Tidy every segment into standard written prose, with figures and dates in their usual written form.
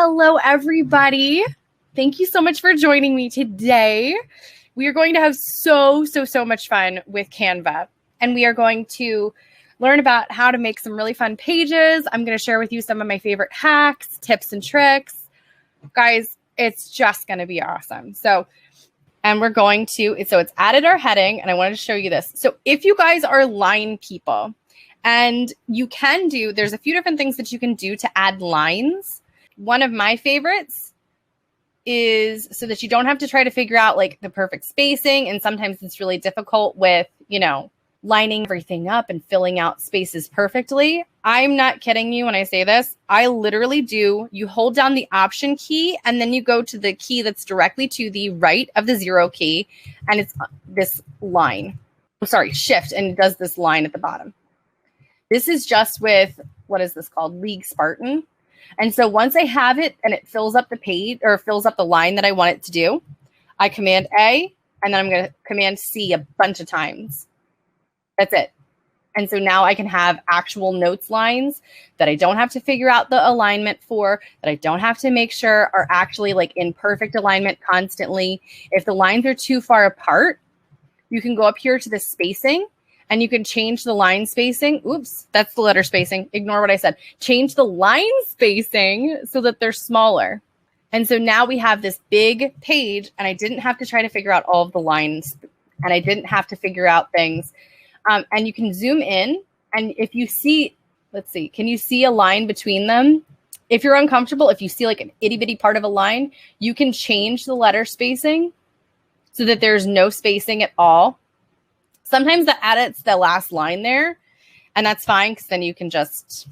Hello, everybody. Thank you so much for joining me today. We are going to have so much fun with Canva, and we are going to learn about how to make some really fun pages. I'm going to share with you some of my favorite hacks, tips, and tricks. Guys, it's just going to be awesome. And we're going to, so it's added our heading, and I wanted to show you this. So if you guys are line people, and you can do, there's a few different things that you can do to add lines. One of my favorites is so that you don't have to try to figure out like the perfect spacing. And sometimes it's really difficult with, lining everything up and filling out spaces perfectly. I'm not kidding you when I say this. I literally do. You hold down the Option key and then you go to the key that's directly to the right of the 0 key. And it's this line. Shift, and it does this line at the bottom. This is just with, what is this called? League Spartan. And so once I have it and it fills up the page or fills up the line that I want it to do, I Command A, and then I'm going to Command C a bunch of times. That's it. And so now I can have actual notes lines that I don't have to figure out the alignment for, that I don't have to make sure are actually like in perfect alignment constantly. If the lines are too far apart, you can go up here to the spacing and you can change the line spacing. Oops, that's the letter spacing. Ignore what I said. Change the line spacing so that they're smaller. And so now we have this big page, and I didn't have to try to figure out all of the lines, and I didn't have to figure out things. And you can zoom in, and if you see, let's see, can you see a line between them? If you're uncomfortable, if you see like an itty bitty part of a line, you can change the letter spacing so that there's no spacing at all. Sometimes that edits the last line there, and that's fine because then you can just,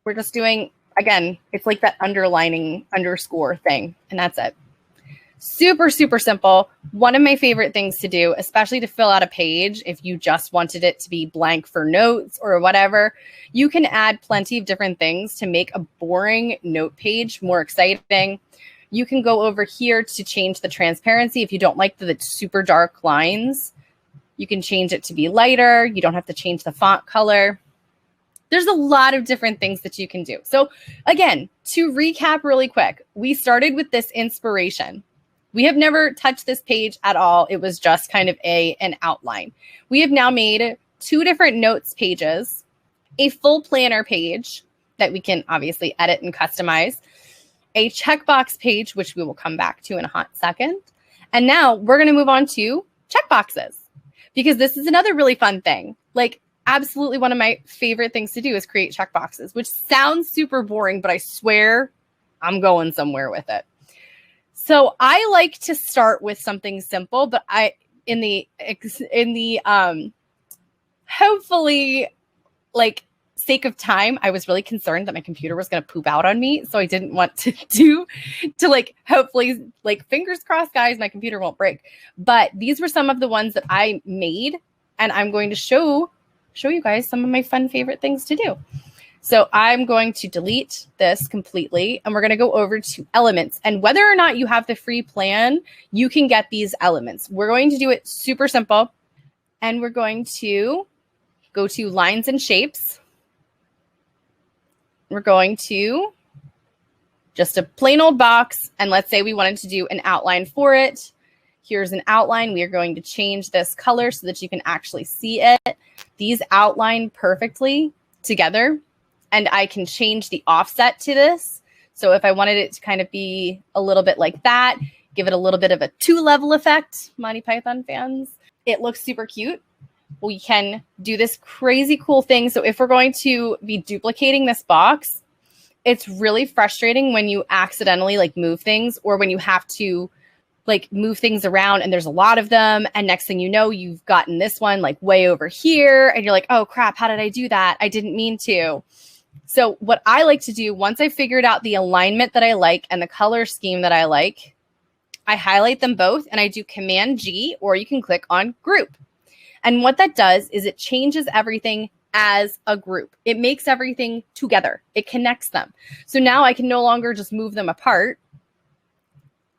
we're just doing, again, it's like that underlining underscore thing, and that's it. Super simple. One of my favorite things to do, especially to fill out a page, if you just wanted it to be blank for notes or whatever, you can add plenty of different things to make a boring note page more exciting. You can go over here to change the transparency. If you don't like the super dark lines, you can change it to be lighter. You don't have to change the font color. There's a lot of different things that you can do. So again, to recap really quick, we started with this inspiration. We have never touched this page at all. It was just kind of an outline. We have now made 2 different notes pages, a full planner page that we can obviously edit and customize, a checkbox page, which we will come back to in a hot second. And now we're going to move on to checkboxes, because this is another really fun thing. Like, absolutely one of my favorite things to do is create checkboxes, which sounds super boring, but I swear I'm going somewhere with it. So I like to start with something simple, but hopefully, like, sake of time, I was really concerned that my computer was going to poop out on me. So I didn't want to hopefully, like, fingers crossed, guys, my computer won't break. But these were some of the ones that I made, and I'm going to show you guys some of my fun favorite things to do. So I'm going to delete this completely, and we're going to go over to elements. And whether or not you have the free plan, you can get these elements. We're going to do it super simple, and we're going to go to lines and shapes. We're going to just a plain old box, and let's say we wanted to do an outline for it. Here's an outline. We are going to change this color so that you can actually see it. These outline perfectly together, and I can change the offset to this. So if I wanted it to kind of be a little bit like that, give it a little bit of a 2-level effect, Monty Python fans, it looks super cute. We can do this crazy cool thing. So if we're going to be duplicating this box, it's really frustrating when you accidentally like move things, or when you have to like move things around and there's a lot of them. And next thing you know, you've gotten this one like way over here and you're like, oh crap, how did I do that? I didn't mean to. So what I like to do, once I figured out the alignment that I like and the color scheme that I like, I highlight them both and I do Command G, or you can click on group. And what that does is it changes everything as a group. It makes everything together. It connects them. So now I can no longer just move them apart.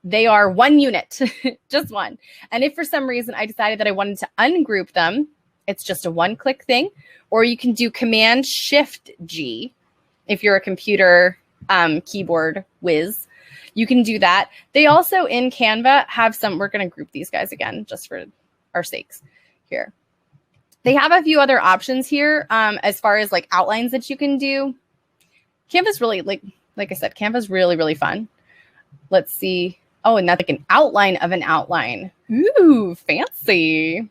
They are one unit, just one. And if for some reason I decided that I wanted to ungroup them, it's just a one-click thing. Or you can do Command Shift G, if you're a computer keyboard whiz, you can do that. They also in Canva have some, we're going to group these guys again just for our sakes here. They have a few other options here as far as like outlines that you can do. Canva's really, like I said, Canva's really, really fun. Let's see. Oh, and that's like an outline of an outline. Ooh, fancy.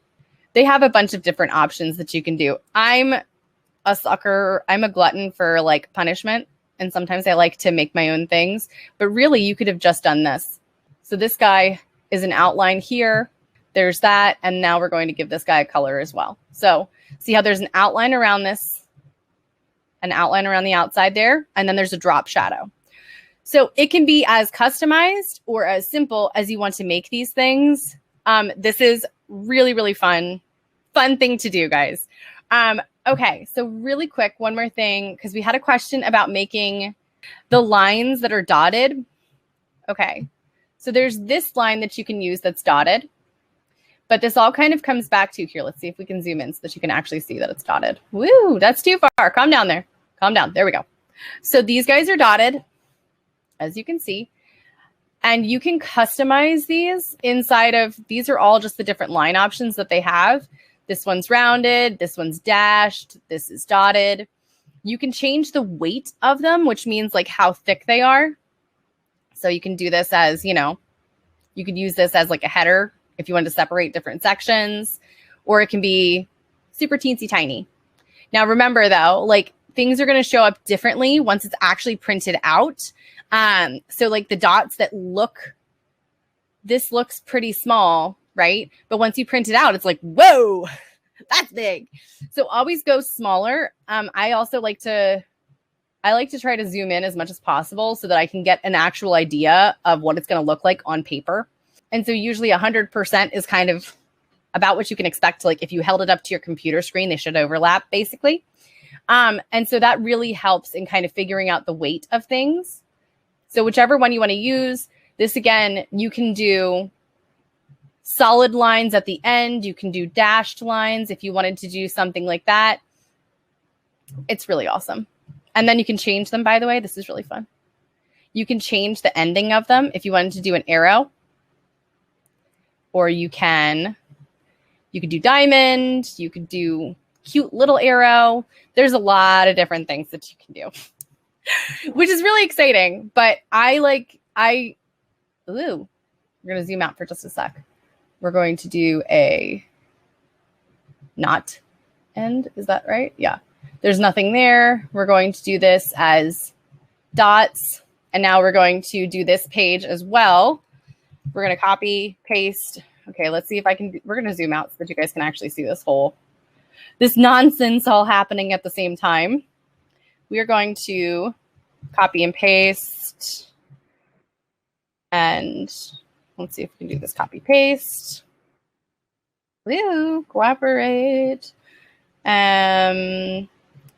They have a bunch of different options that you can do. I'm a sucker. I'm a glutton for like punishment. And sometimes I like to make my own things. But really, you could have just done this. So this guy is an outline here. There's that. And now we're going to give this guy a color as well. So see how there's an outline around this, an outline around the outside there, and then there's a drop shadow. So it can be as customized or as simple as you want to make these things. This is really, really fun thing to do, guys. Okay, so really quick, one more thing, because we had a question about making the lines that are dotted. Okay, so there's this line that you can use that's dotted. But this all kind of comes back to here. Let's see if we can zoom in so that you can actually see that it's dotted. Woo, that's too far. Calm down there. Calm down. There we go. So these guys are dotted, as you can see. And you can customize these inside of, these are all just the different line options that they have. This one's rounded. This one's dashed. This is dotted. You can change the weight of them, which means like how thick they are. So you can do this as, you know, you could use this as like a header if you want to separate different sections, or it can be super teensy tiny. Now, remember though, like things are going to show up differently once it's actually printed out. So like the dots that look, this looks pretty small, right? But once you print it out, it's like, whoa, that's big. So always go smaller. I also like to try to zoom in as much as possible so that I can get an actual idea of what it's going to look like on paper. And so usually 100% is kind of about what you can expect. Like if you held it up to your computer screen, they should overlap basically. And so that really helps in kind of figuring out the weight of things. So whichever one you want to use, this again, you can do solid lines at the end. You can do dashed lines if you wanted to do something like that. It's really awesome. And then you can change them, by the way. This is really fun. You can change the ending of them if you wanted to do an arrow. Or you could do diamond, you could do cute little arrow. There's a lot of different things that you can do, which is really exciting. But we're going to zoom out for just a sec. We're going to do a not end. Is that right? Yeah. There's nothing there. We're going to do this as dots. And now we're going to do this page as well. We're going to copy, paste. Okay, let's see if I can, we're going to zoom out so that you guys can actually see this nonsense all happening at the same time. We are going to copy and paste. And let's see if we can do this copy paste. Woo, cooperate.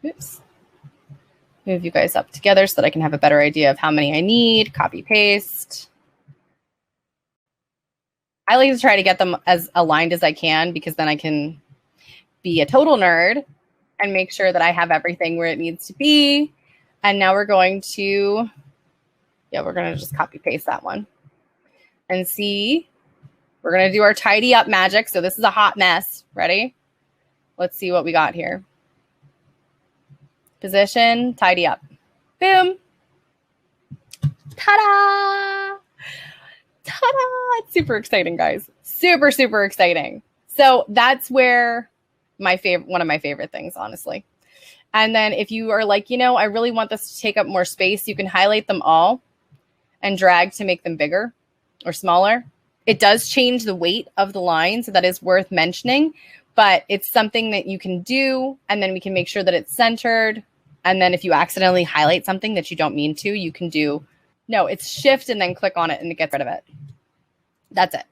Oops. Move you guys up together so that I can have a better idea of how many I need. Copy paste. I like to try to get them as aligned as I can because then I can be a total nerd and make sure that I have everything where it needs to be. And now we're going to just copy paste that one and see. We're going to do our tidy up magic. So this is a hot mess. Ready? Let's see what we got here. Position, tidy up. Boom. Ta-da! Ta-da! It's super exciting, guys. Super, super exciting. So that's where one of my favorite things, honestly. And then if you are like, I really want this to take up more space, you can highlight them all and drag to make them bigger or smaller. It does change the weight of the line, so that is worth mentioning, but it's something that you can do, and then we can make sure that it's centered. And then if you accidentally highlight something that you don't mean to, you can it's shift and then click on it and it gets rid of it. That's it.